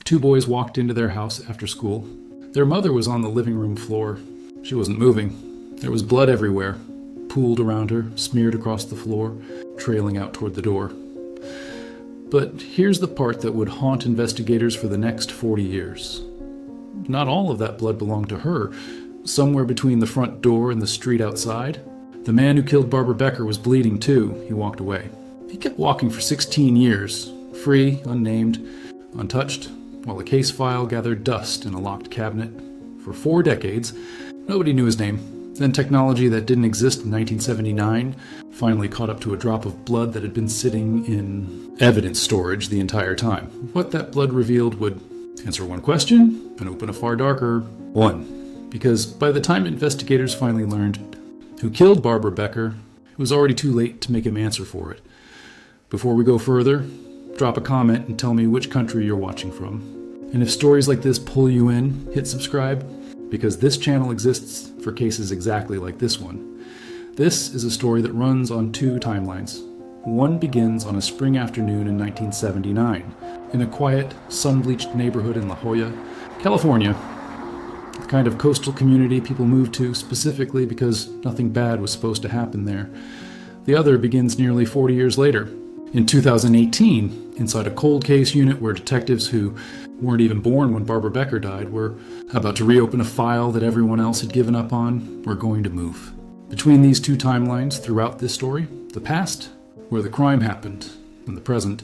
Two boys walked into their house after school. Their mother was on the living room floor. She wasn't moving. There was blood everywhere, pooled around her, smeared across the floor, trailing out toward the door. But here's the part that would haunt investigators for the next 40 years. Not all of that blood belonged to her. Somewhere between the front door and the street outside, the man who killed Barbara Becker was bleeding too. He walked away. He kept walking for 16 years, free, unnamed, untouched, while the case file gathered dust in a locked cabinet. For 4 decades, nobody knew his name. Then technology that didn't exist in 1979 finally caught up to a drop of blood that had been sitting in evidence storage the entire time. What that blood revealed would answer one question and open a far darker one. Because by the time investigators finally learned who killed Barbara Becker, it was already too late to make him answer for it. Before we go further, drop a comment and tell me which country you're watching from. And if stories like this pull you in, hit subscribe, because this channel exists for cases exactly like this one. This is a story that runs on 2 timelines. One begins on a spring afternoon in 1979, in a quiet, sun-bleached neighborhood in La Jolla, California. The kind of coastal community people moved to specifically because nothing bad was supposed to happen there. The other begins nearly 40 years later, in 2018, inside a cold case unit where detectives who weren't even born when Barbara Becker died were about to reopen a file that everyone else had given up on. We're going to move. Between these 2 timelines throughout this story, the past, where the crime happened, and the present,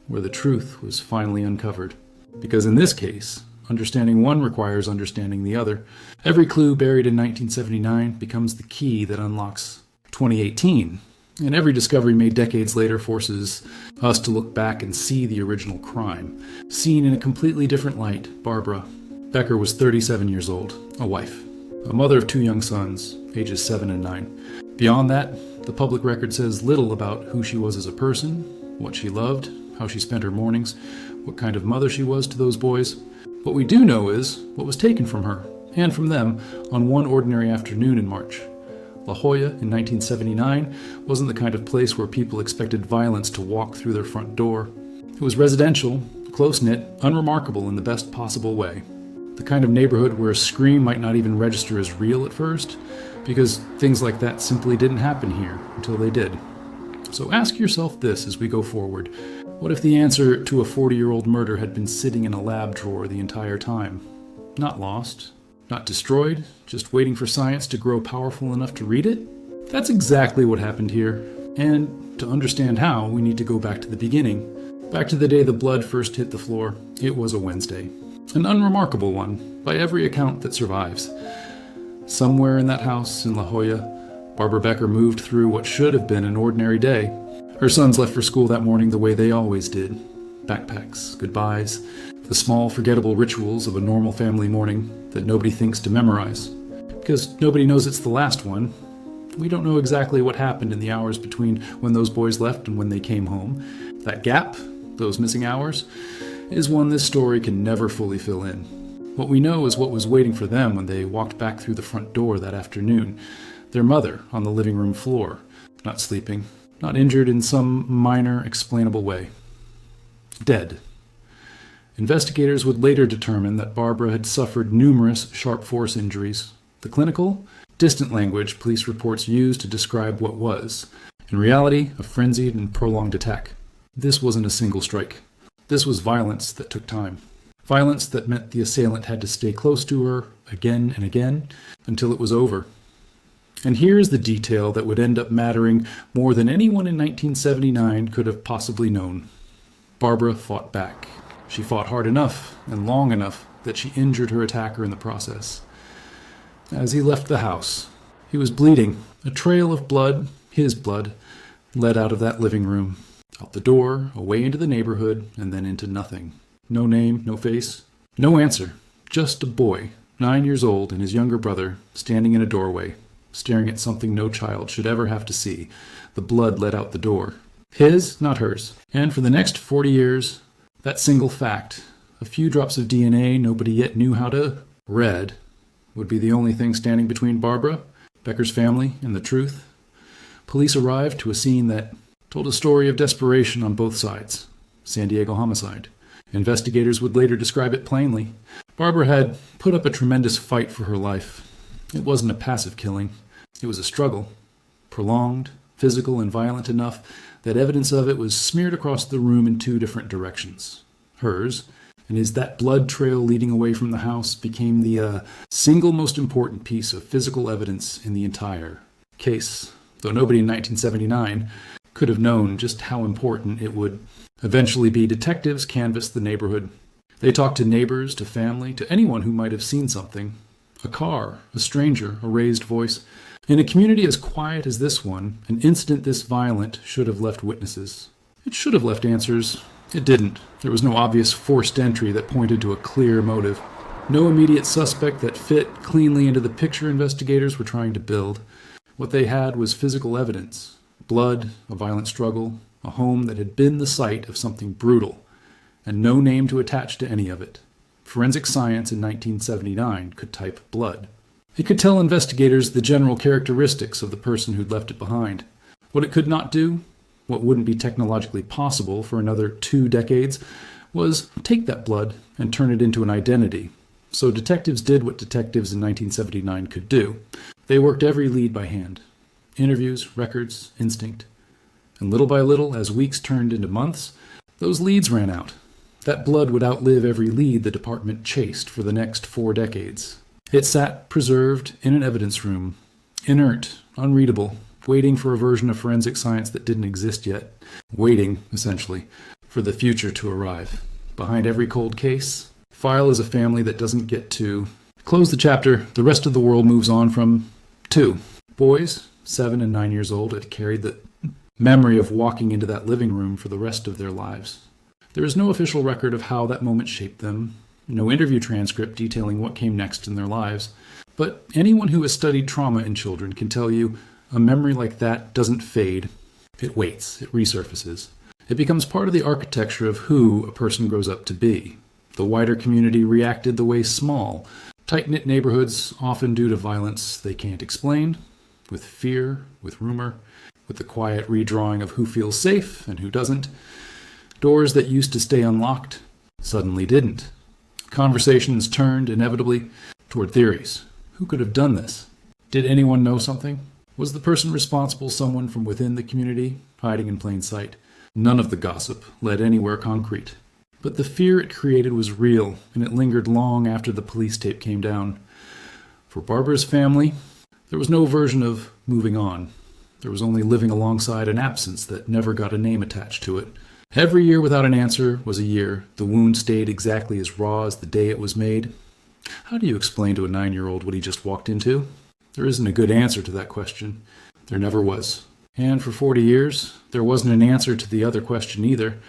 where the truth was finally uncovered. Because in this case, understanding one requires understanding the other. Every clue buried in 1979 becomes the key that unlocks 2018. And every discovery made decades later forces us to look back and see the original crime. Seen in a completely different light, Barbara Becker was 37 years old, a wife, a mother of 2 young sons, ages 7 and 9. Beyond that, the public record says little about who she was as a person, what she loved, how she spent her mornings, what kind of mother she was to those boys. What we do know is what was taken from her, and from them, on one ordinary afternoon in March. La Jolla in 1979 wasn't the kind of place where people expected violence to walk through their front door. It was residential, close-knit, unremarkable in the best possible way. The kind of neighborhood where a scream might not even register as real at first, because things like that simply didn't happen here until they did. So ask yourself this as we go forward. What if the answer to a 40-year-old murder had been sitting in a lab drawer the entire time? Not lost. Not destroyed, just waiting for science to grow powerful enough to read it? That's exactly what happened here. And to understand how, we need to go back to the beginning. Back to the day the blood first hit the floor. It was a Wednesday. An unremarkable one, by every account that survives. Somewhere in that house in La Jolla, Barbara Becker moved through what should have been an ordinary day. Her sons left for school that morning the way they always did. Backpacks, goodbyes, the small, forgettable rituals of a normal family morning that nobody thinks to memorize. Because nobody knows it's the last one. We don't know exactly what happened in the hours between when those boys left and when they came home. That gap, those missing hours, is one this story can never fully fill in. What we know is what was waiting for them when they walked back through the front door that afternoon. Their mother on the living room floor, not sleeping, not injured in some minor, explainable way. Dead. Investigators would later determine that Barbara had suffered numerous sharp force injuries. The clinical, distant language police reports used to describe what was, in reality, a frenzied and prolonged attack. This wasn't a single strike. This was violence that took time. Violence that meant the assailant had to stay close to her again and again until it was over. And here's the detail that would end up mattering more than anyone in 1979 could have possibly known. Barbara fought back. She fought hard enough and long enough that she injured her attacker in the process. As he left the house, he was bleeding. A trail of blood, his blood, led out of that living room, out the door, away into the neighborhood, and then into nothing. No name, no face, no answer. Just a boy, 9 years old, and his younger brother, standing in a doorway, staring at something no child should ever have to see. The blood led out the door. His, not hers. And for the next 40 years, that single fact, a few drops of DNA nobody yet knew how to read, would be the only thing standing between Barbara, Becker's family, and the truth. Police arrived to a scene that told a story of desperation on both sides. San Diego homicide. Investigators would later describe it plainly. Barbara had put up a tremendous fight for her life. It wasn't a passive killing. It was a struggle, prolonged, physical, and violent enough that evidence of it was smeared across the room in two different directions. Hers, and as that blood trail leading away from the house became the single most important piece of physical evidence in the entire case, though nobody in 1979 could have known just how important it would eventually be. Detectives canvassed the neighborhood. They talked to neighbors, to family, to anyone who might have seen something. A car, a stranger, a raised voice. In a community as quiet as this one, an incident this violent should have left witnesses. It should have left answers. It didn't. There was no obvious forced entry that pointed to a clear motive. No immediate suspect that fit cleanly into the picture investigators were trying to build. What they had was physical evidence. Blood, a violent struggle, a home that had been the site of something brutal, and no name to attach to any of it. Forensic science in 1979 could type blood. It could tell investigators the general characteristics of the person who'd left it behind. What it could not do, what wouldn't be technologically possible for another 2 decades, was take that blood and turn it into an identity. So detectives did what detectives in 1979 could do. They worked every lead by hand. Interviews, records, instinct. And little by little, as weeks turned into months, those leads ran out. That blood would outlive every lead the department chased for the next 4 decades. It sat preserved in an evidence room, inert, unreadable, waiting for a version of forensic science that didn't exist yet. Waiting, essentially, for the future to arrive. Behind every cold case, file is a family that doesn't get to close the chapter. The rest of the world moves on from 2 boys, 7 and 9 years old, had carried the memory of walking into that living room for the rest of their lives. There is no official record of how that moment shaped them, no interview transcript detailing what came next in their lives, but anyone who has studied trauma in children can tell you a memory like that doesn't fade. It waits, it resurfaces. It becomes part of the architecture of who a person grows up to be. The wider community reacted the way small, tight-knit neighborhoods, often due to violence they can't explain, with fear, with rumor, with the quiet redrawing of who feels safe and who doesn't. Doors that used to stay unlocked suddenly didn't. Conversations turned, inevitably, toward theories. Who could have done this? Did anyone know something? Was the person responsible someone from within the community, hiding in plain sight? None of the gossip led anywhere concrete. But the fear it created was real, and it lingered long after the police tape came down. For Barbara's family, there was no version of moving on. There was only living alongside an absence that never got a name attached to it. Every year without an answer was a year. The wound stayed exactly as raw as the day it was made. How do you explain to a 9-year-old what he just walked into? There isn't a good answer to that question. There never was. And for 40 years, there wasn't an answer to the other question either.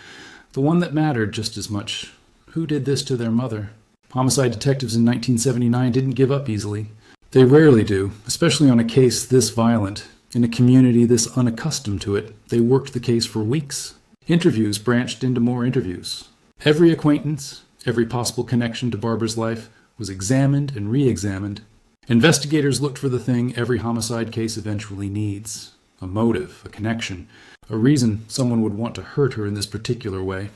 The one that mattered just as much. Who did this to their mother? Homicide detectives in 1979 didn't give up easily. They rarely do, especially on a case this violent. In a community this unaccustomed to it, they worked the case for weeks. Interviews branched into more interviews. Every acquaintance, every possible connection to Barbara's life was examined and re-examined. Investigators looked for the thing every homicide case eventually needs. A motive, a connection, a reason someone would want to hurt her in this particular way.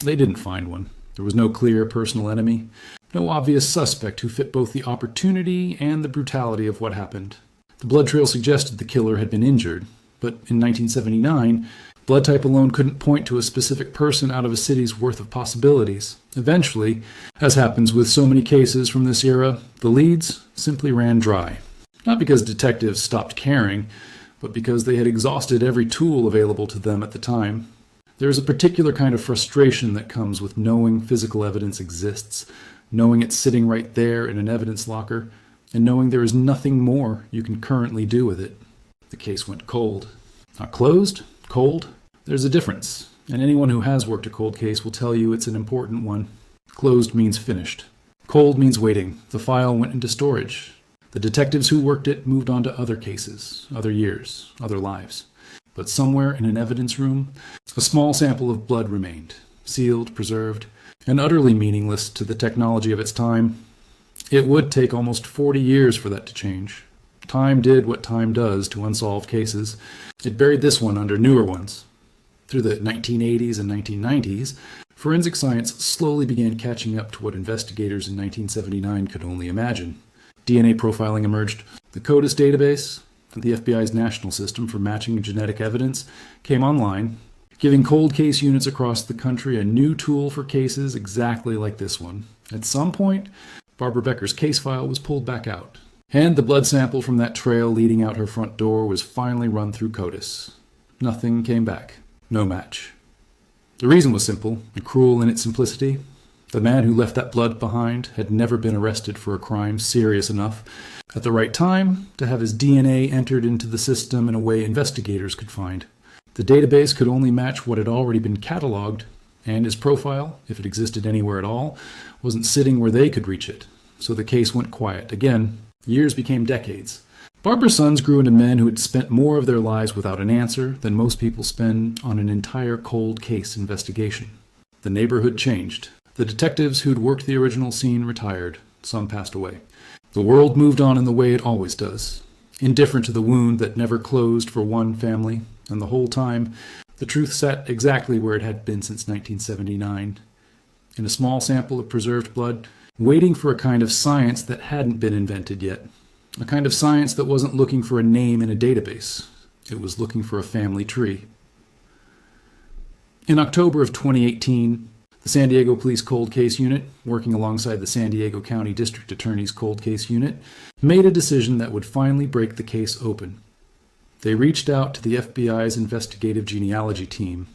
They didn't find one. There was no clear personal enemy, no obvious suspect who fit both the opportunity and the brutality of what happened. The blood trail suggested the killer had been injured, but in 1979, blood type alone couldn't point to a specific person out of a city's worth of possibilities. Eventually, as happens with so many cases from this era, the leads simply ran dry. Not because detectives stopped caring, but because they had exhausted every tool available to them at the time. There is a particular kind of frustration that comes with knowing physical evidence exists, knowing it's sitting right there in an evidence locker, and knowing there is nothing more you can currently do with it. The case went cold. Not closed, cold. There's a difference, and anyone who has worked a cold case will tell you it's an important one. Closed means finished. Cold means waiting. The file went into storage. The detectives who worked it moved on to other cases, other years, other lives. But somewhere in an evidence room, a small sample of blood remained, sealed, preserved, and utterly meaningless to the technology of its time. It would take almost 40 years for that to change. Time did what time does to unsolved cases. It buried this one under newer ones. Through the 1980s and 1990s, Forensic science slowly began catching up to what investigators in 1979 could only imagine. DNA profiling emerged. The CODIS database, the FBI's national system for matching genetic evidence, came online, giving cold case units across the country a new tool for cases exactly like this one. At some point, Barbara Becker's case file was pulled back out, and the blood sample from that trail leading out her front door was finally run through CODIS. Nothing came back. No match. The reason was simple and cruel in its simplicity. The man who left that blood behind had never been arrested for a crime serious enough at the right time to have his DNA entered into the system in a way investigators could find. The database could only match what had already been cataloged, and his profile, if it existed anywhere at all, wasn't sitting where they could reach it. So the case went quiet. Again, years became decades. Barbara's sons grew into men who had spent more of their lives without an answer than most people spend on an entire cold case investigation. The neighborhood changed. The detectives who'd worked the original scene retired. Some passed away. The world moved on in the way it always does, indifferent to the wound that never closed for one family, and the whole time, the truth sat exactly where it had been since 1979, in a small sample of preserved blood, waiting for a kind of science that hadn't been invented yet. A kind of science that wasn't looking for a name in a database. It was looking for a family tree. In October of 2018, the San Diego Police Cold Case Unit, working alongside the San Diego County District Attorney's Cold Case Unit, made a decision that would finally break the case open. They reached out to the FBI's investigative genealogy team.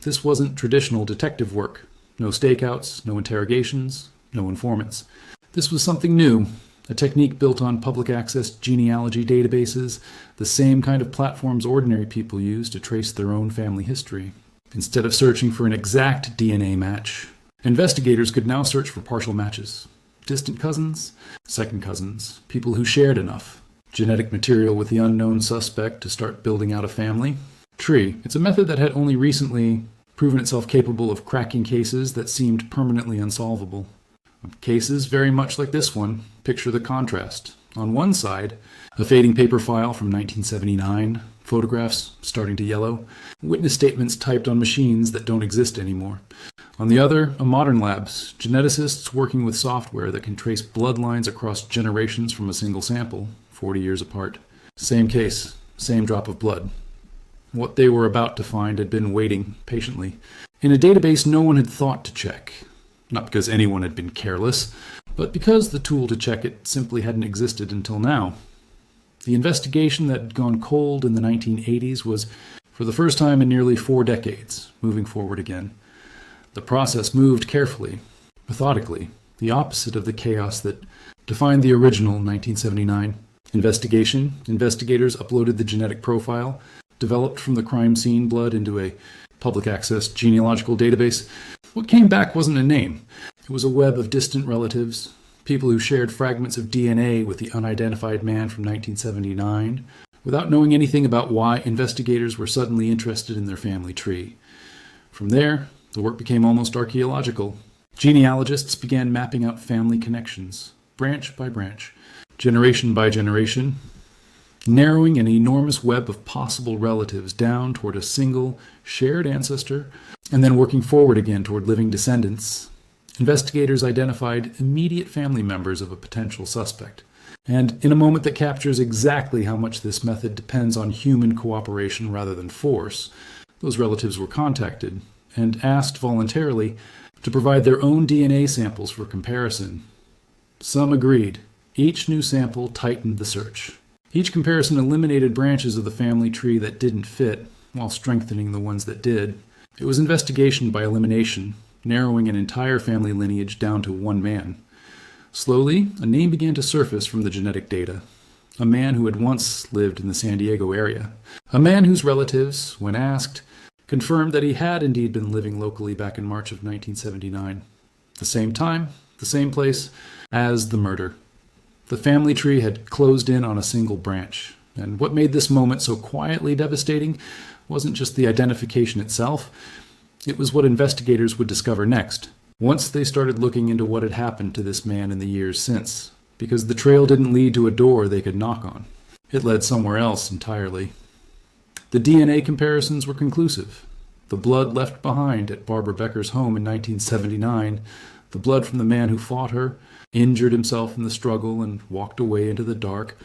This wasn't traditional detective work. No stakeouts, no interrogations, no informants. This was something new. A technique built on public access genealogy databases, the same kind of platforms ordinary people use to trace their own family history. Instead of searching for an exact DNA match, investigators could now search for partial matches. Distant cousins, second cousins, people who shared enough. Genetic material with the unknown suspect to start building out a family. Tree. It's a method that had only recently proven itself capable of cracking cases that seemed permanently unsolvable. Cases very much like this one, picture the contrast. On one side, a fading paper file from 1979, photographs starting to yellow, witness statements typed on machines that don't exist anymore. On the other, a modern labs, geneticists working with software that can trace bloodlines across generations from a single sample, 40 years apart. Same case, same drop of blood. What they were about to find had been waiting patiently, in a database no one had thought to check. Not because anyone had been careless, but because the tool to check it simply hadn't existed until now. The investigation that had gone cold in the 1980s was, for the first time in nearly 4 decades, moving forward again. The process moved carefully, methodically, the opposite of the chaos that defined the original 1979 investigation. Investigators uploaded the genetic profile, developed from the crime scene blood into a public access genealogical database. What came back wasn't a name. It was a web of distant relatives, people who shared fragments of DNA with the unidentified man from 1979, without knowing anything about why investigators were suddenly interested in their family tree. From there, the work became almost archaeological. Genealogists began mapping out family connections, branch by branch, generation by generation, narrowing an enormous web of possible relatives down toward a single, shared ancestor, and then working forward again toward living descendants. Investigators identified immediate family members of a potential suspect. And in a moment that captures exactly how much this method depends on human cooperation rather than force, those relatives were contacted and asked voluntarily to provide their own DNA samples for comparison. Some agreed. Each new sample tightened the search. Each comparison eliminated branches of the family tree that didn't fit, while strengthening the ones that did. It was investigation by elimination, narrowing an entire family lineage down to one man. Slowly, a name began to surface from the genetic data. A man who had once lived in the San Diego area. A man whose relatives, when asked, confirmed that he had indeed been living locally back in March of 1979. The same time, the same place, as the murder. The family tree had closed in on a single branch, and what made this moment so quietly devastating wasn't just the identification itself, it was what investigators would discover next, once they started looking into what had happened to this man in the years since, because the trail didn't lead to a door they could knock on. It led somewhere else entirely. The DNA comparisons were conclusive. The blood left behind at Barbara Becker's home in 1979, the blood from the man who fought her, injured himself in the struggle, and walked away into the dark,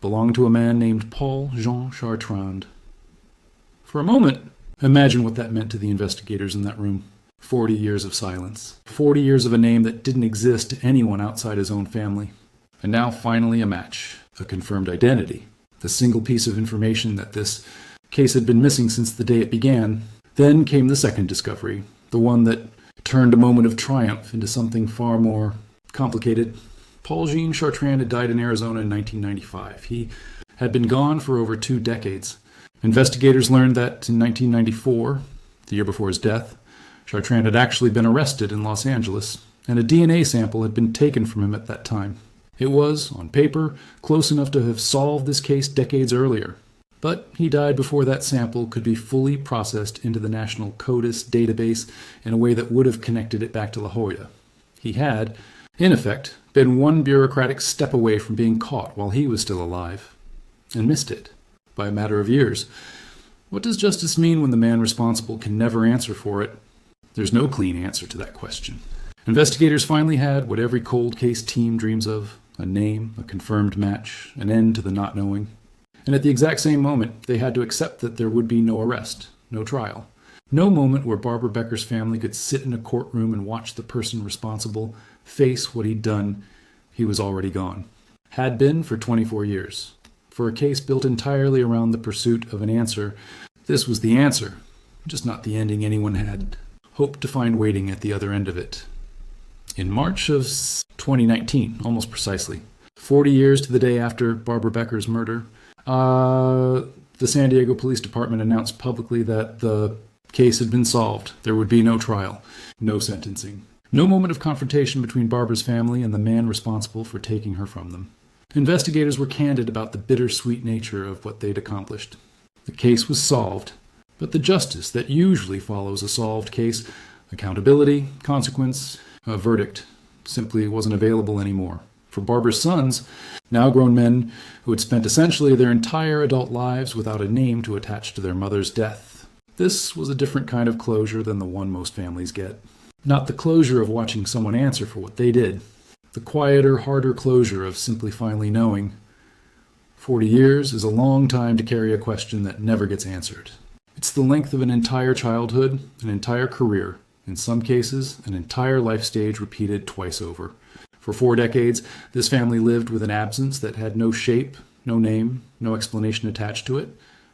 belonged to a man named Paul Jean Chartrand. For a moment, imagine what that meant to the investigators in that room. 40 years of silence. 40 years of a name that didn't exist to anyone outside his own family. And now finally a match, a confirmed identity. The single piece of information that this case had been missing since the day it began. Then came the second discovery, the one that turned a moment of triumph into something far more complicated. Paul Jean Chartrand had died in Arizona in 1995. He had been gone for over 2 decades. Investigators learned that in 1994, the year before his death, Chartrand had actually been arrested in Los Angeles, and a DNA sample had been taken from him at that time. It was, on paper, close enough to have solved this case decades earlier. But he died before that sample could be fully processed into the National CODIS database in a way that would have connected it back to La Jolla. He had, in effect, been one bureaucratic step away from being caught while he was still alive, and missed it, by a matter of years. What does justice mean when the man responsible can never answer for it? There's no clean answer to that question. Investigators finally had what every cold case team dreams of: a name, a confirmed match, an end to the not knowing. And at the exact same moment, they had to accept that there would be no arrest, no trial. No moment where Barbara Becker's family could sit in a courtroom and watch the person responsible face what he'd done. He was already gone. Had been for 24 years. For a case built entirely around the pursuit of an answer, this was the answer, just not the ending anyone had hoped to find waiting at the other end of it. In March of 2019, almost precisely, 40 years to the day after Barbara Becker's murder, the San Diego Police Department announced publicly that the case had been solved. There would be no trial, no sentencing. No moment of confrontation between Barbara's family and the man responsible for taking her from them. Investigators were candid about the bittersweet nature of what they'd accomplished. The case was solved, but the justice that usually follows a solved case, accountability, consequence, a verdict, simply wasn't available anymore. For Barbara's sons, now grown men who had spent essentially their entire adult lives without a name to attach to their mother's death. This was a different kind of closure than the one most families get. Not the closure of watching someone answer for what they did. The quieter, harder closure of simply finally knowing. 40 years is a long time to carry a question that never gets answered. It's the length of an entire childhood, an entire career, in some cases, an entire life stage repeated twice over. For 4 decades, this family lived with an absence that had no shape, no name, no explanation attached to it.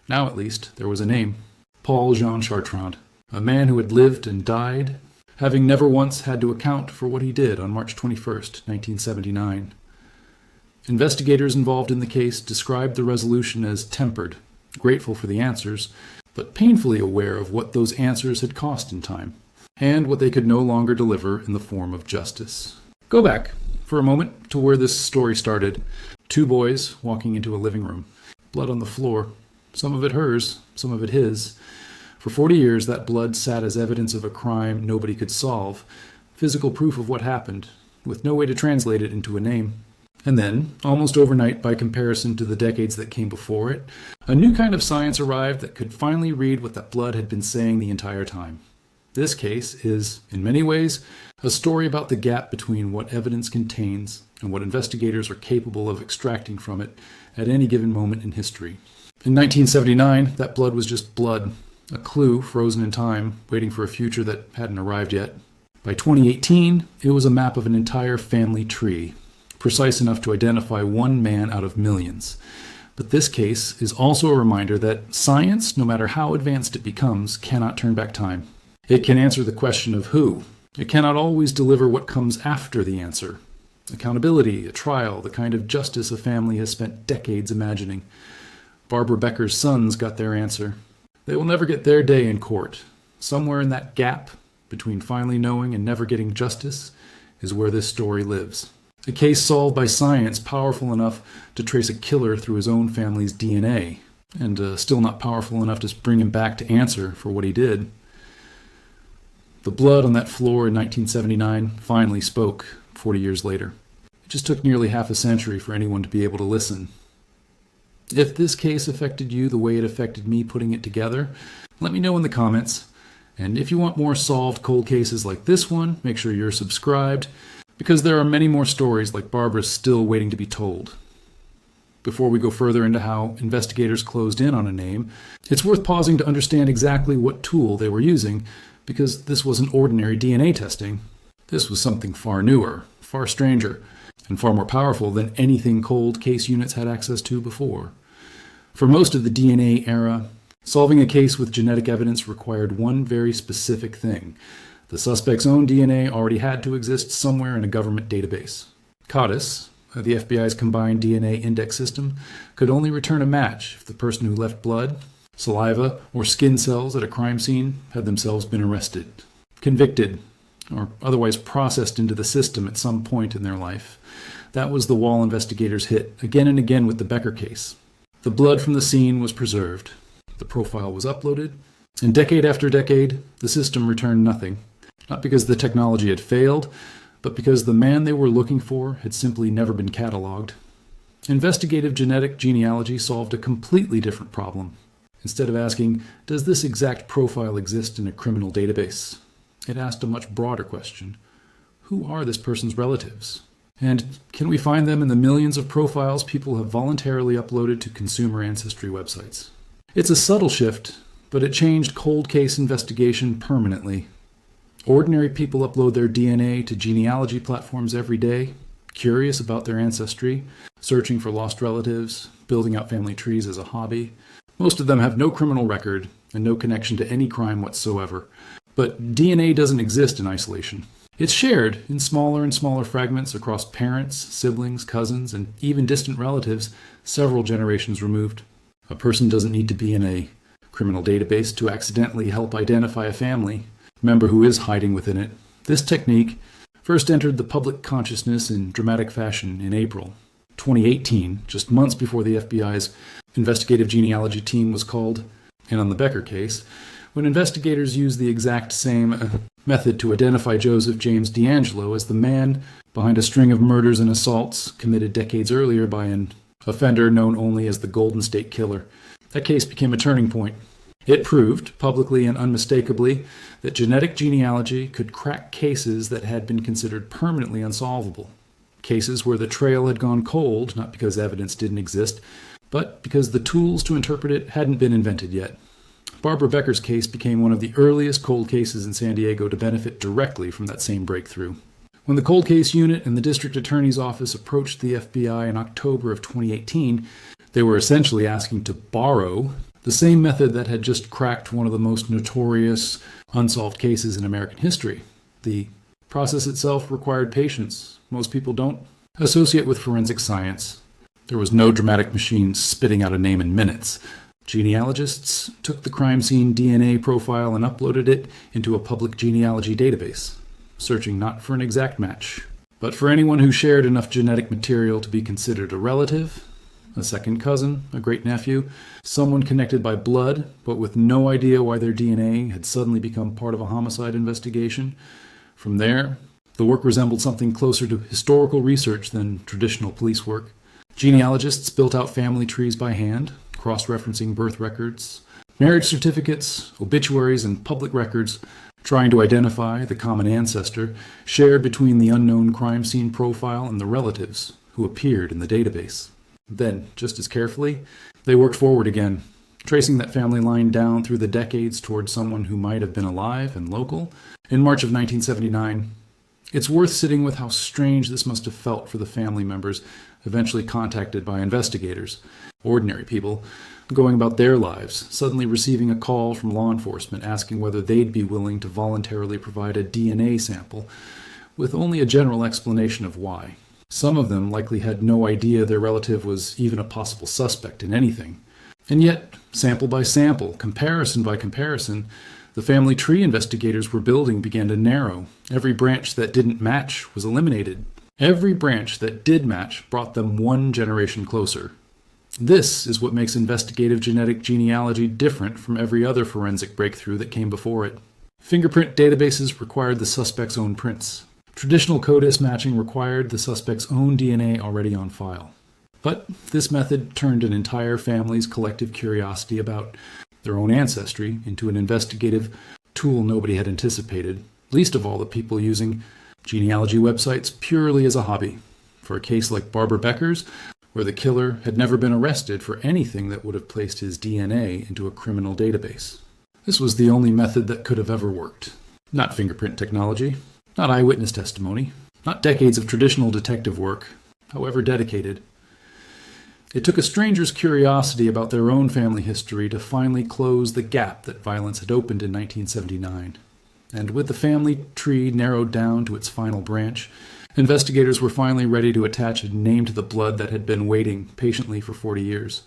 Now, at least, there was a name. Paul Jean Chartrand, a man who had lived and died, having never once had to account for what he did on March 21st, 1979. Investigators involved in the case described the resolution as tempered, grateful for the answers, but painfully aware of what those answers had cost in time, and what they could no longer deliver in the form of justice. Go back, for a moment, to where this story started. 2 boys walking into a living room. Blood on the floor. Some of it hers, some of it his. For 40 years, that blood sat as evidence of a crime nobody could solve, physical proof of what happened, with no way to translate it into a name. And then, almost overnight by comparison to the decades that came before it, a new kind of science arrived that could finally read what that blood had been saying the entire time. This case is, in many ways, a story about the gap between what evidence contains and what investigators are capable of extracting from it at any given moment in history. In 1979, that blood was just blood, a clue frozen in time, waiting for a future that hadn't arrived yet. By 2018, it was a map of an entire family tree, precise enough to identify one man out of millions. But this case is also a reminder that science, no matter how advanced it becomes, cannot turn back time. It can answer the question of who. It cannot always deliver what comes after the answer. Accountability, a trial, the kind of justice a family has spent decades imagining. Barbara Becker's sons got their answer. They will never get their day in court. Somewhere in that gap between finally knowing and never getting justice is where this story lives. A case solved by science powerful enough to trace a killer through his own family's DNA, and still not powerful enough to bring him back to answer for what he did. The blood on that floor in 1979 finally spoke 40 years later. It just took nearly half a century for anyone to be able to listen. If this case affected you the way it affected me putting it together, let me know in the comments. And if you want more solved cold cases like this one, make sure you're subscribed, because there are many more stories like Barbara's still waiting to be told. Before we go further into how investigators closed in on a name, it's worth pausing to understand exactly what tool they were using, because this wasn't ordinary DNA testing. This was something far newer, far stranger, and far more powerful than anything cold case units had access to before. For most of the DNA era, solving a case with genetic evidence required one very specific thing. The suspect's own DNA already had to exist somewhere in a government database. CODIS, the FBI's combined DNA index system, could only return a match if the person who left blood, saliva, or skin cells at a crime scene had themselves been arrested, convicted, or otherwise processed into the system at some point in their life. That was the wall investigators hit again and again with the Becker case. The blood from the scene was preserved. The profile was uploaded, and decade after decade, the system returned nothing. Not because the technology had failed, but because the man they were looking for had simply never been cataloged. Investigative genetic genealogy solved a completely different problem. Instead of asking, does this exact profile exist in a criminal database? It asked a much broader question. Who are this person's relatives? And can we find them in the millions of profiles people have voluntarily uploaded to consumer ancestry websites? It's a subtle shift, but it changed cold case investigation permanently. Ordinary people upload their DNA to genealogy platforms every day, curious about their ancestry, searching for lost relatives, building out family trees as a hobby. Most of them have no criminal record and no connection to any crime whatsoever. But DNA doesn't exist in isolation. It's shared in smaller and smaller fragments across parents, siblings, cousins, and even distant relatives several generations removed. A person doesn't need to be in a criminal database to accidentally help identify a family member who is hiding within it. This technique first entered the public consciousness in dramatic fashion in April 2018, just months before the FBI's investigative genealogy team was called in on the Becker case, when investigators used the exact same method to identify Joseph James D'Angelo as the man behind a string of murders and assaults committed decades earlier by an offender known only as the Golden State Killer. That case became a turning point. It proved, publicly and unmistakably, that genetic genealogy could crack cases that had been considered permanently unsolvable. Cases where the trail had gone cold, not because evidence didn't exist, but because the tools to interpret it hadn't been invented yet. Barbara Becker's case became one of the earliest cold cases in San Diego to benefit directly from that same breakthrough. When the cold case unit and the district attorney's office approached the FBI in October of 2018, they were essentially asking to borrow the same method that had just cracked one of the most notorious unsolved cases in American history. The process itself required patience. Most people don't associate with forensic science. There was no dramatic machine spitting out a name in minutes. Genealogists took the crime scene DNA profile and uploaded it into a public genealogy database, searching not for an exact match, but for anyone who shared enough genetic material to be considered a relative, a second cousin, a great-nephew, someone connected by blood, but with no idea why their DNA had suddenly become part of a homicide investigation. From there, the work resembled something closer to historical research than traditional police work. Genealogists built out family trees by hand, cross-referencing birth records, marriage certificates, obituaries, and public records, trying to identify the common ancestor shared between the unknown crime scene profile and the relatives who appeared in the database. Then, just as carefully, they worked forward again, tracing that family line down through the decades toward someone who might have been alive and local. In March of 1979, it's worth sitting with how strange this must have felt for the family members eventually contacted by investigators, ordinary people, going about their lives, suddenly receiving a call from law enforcement asking whether they'd be willing to voluntarily provide a DNA sample, with only a general explanation of why. Some of them likely had no idea their relative was even a possible suspect in anything. And yet, sample by sample, comparison by comparison, the family tree investigators were building began to narrow. Every branch that didn't match was eliminated. Every branch that did match brought them one generation closer. This is what makes investigative genetic genealogy different from every other forensic breakthrough that came before it. Fingerprint databases required the suspect's own prints. Traditional CODIS matching required the suspect's own DNA already on file. But this method turned an entire family's collective curiosity about their own ancestry into an investigative tool nobody had anticipated, least of all the people using genealogy websites purely as a hobby. For a case like Barbara Becker's, where the killer had never been arrested for anything that would have placed his DNA into a criminal database. This was the only method that could have ever worked. Not fingerprint technology, not eyewitness testimony, not decades of traditional detective work, however dedicated. It took a stranger's curiosity about their own family history to finally close the gap that violence had opened in 1979. And with the family tree narrowed down to its final branch, investigators were finally ready to attach a name to the blood that had been waiting patiently for 40 years.